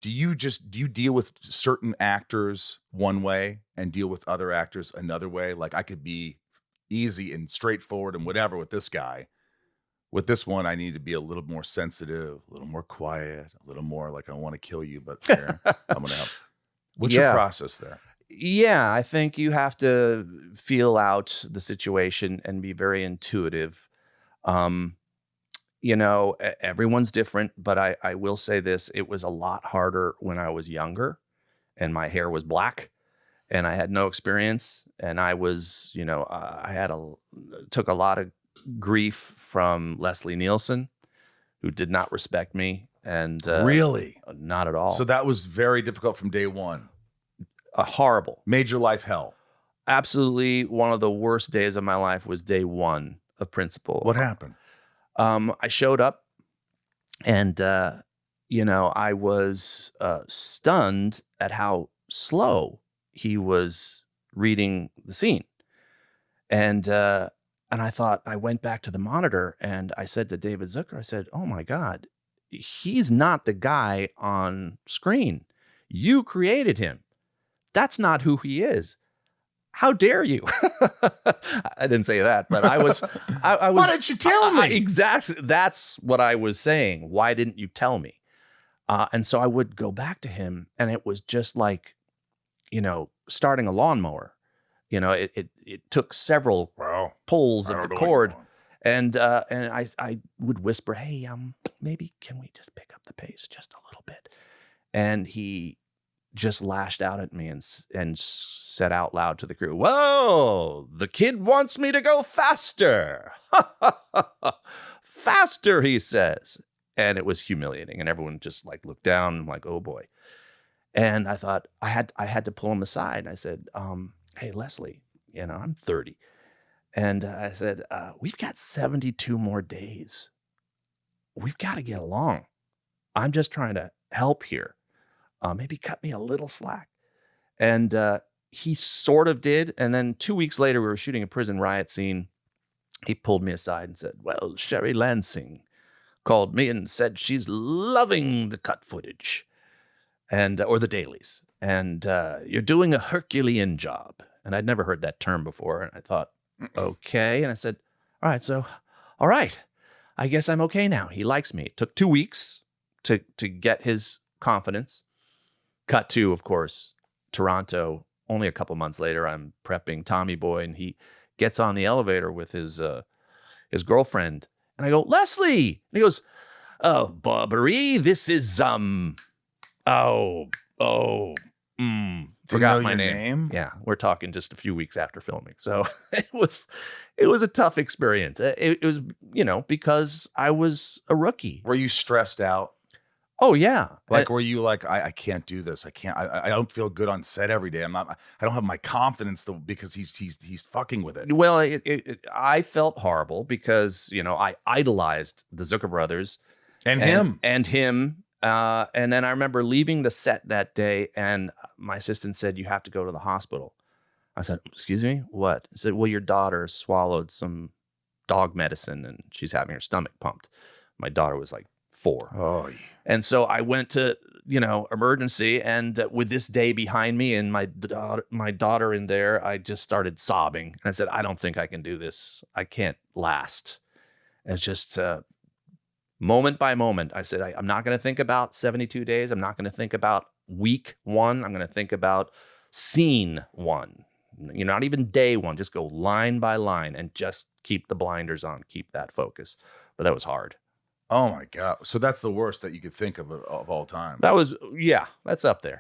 do you deal with certain actors one way and deal with other actors another way? Like, I could be easy and straightforward and whatever with this guy. With this one, I need to be a little more sensitive, a little more quiet, a little more like I want to kill you, but here, I'm gonna help. What's your process there? Yeah, I think you have to feel out the situation and be very intuitive. Everyone's different, but I will say this, it was a lot harder when I was younger and my hair was black and I had no experience. And I was, took a lot of grief from Leslie Nielsen, who did not respect me. And really? Not at all. So that was very difficult from day one. Horrible. Made your life hell. Absolutely. One of the worst days of my life was day one of Principal. What happened? I showed up and, I was stunned at how slow he was reading the scene. And I thought, I went back to the monitor and I said to David Zucker, I said, oh my God, he's not the guy on screen. You created him. That's not who he is. How dare you? I didn't say that, but I was. Why didn't you tell me? Exactly. That's what I was saying. Why didn't you tell me? And so I would go back to him, and it was just like, starting a lawnmower. It took several pulls of the cord, and I would whisper, "Hey, maybe can we just pick up the pace just a little bit?" And he just lashed out at me and said out loud to the crew, "Whoa, the kid wants me to go faster." Faster, he says. And it was humiliating. And everyone just like looked down and like, oh boy. And I thought I had to pull him aside. I said, hey, Leslie, I'm 30. And I said, we've got 72 more days. We've got to get along. I'm just trying to help here. Maybe cut me a little slack. And he sort of did. And then 2 weeks later, we were shooting a prison riot scene. He pulled me aside and said, well, Sherry Lansing called me and said she's loving the cut footage or the dailies. And you're doing a Herculean job. And I'd never heard that term before. And I thought, okay. And I said, all right. I guess I'm okay now. He likes me. It took 2 weeks to get his confidence. Cut to, of course, Toronto. Only a couple months later, I'm prepping Tommy Boy, and he gets on the elevator with his girlfriend. And I go, Leslie! And he goes, oh, Bobbery, this is, forgot my name. Yeah, we're talking just a few weeks after filming. So it was a tough experience. It was, because I was a rookie. Were you stressed out? Oh yeah. Were you like, I can't do this. I don't feel good on set every day. I don't have my confidence because he's fucking with it. Well, I felt horrible because, I idolized the Zucker brothers and him. And then I remember leaving the set that day and my assistant said, you have to go to the hospital. I said, excuse me, what? He said, well, your daughter swallowed some dog medicine and she's having her stomach pumped. My daughter was like 4. Oh, yeah. And so I went to, emergency, and with this day behind me and my daughter in there, I just started sobbing. And I said, I don't think I can do this. I can't last. And it's just moment by moment. I said, I'm not going to think about 72 days. I'm not going to think about week 1. I'm going to think about scene 1. Not even day 1. Just go line by line and just keep the blinders on, keep that focus. But that was hard. Oh my God. So that's the worst that you could think of all time. That's up there.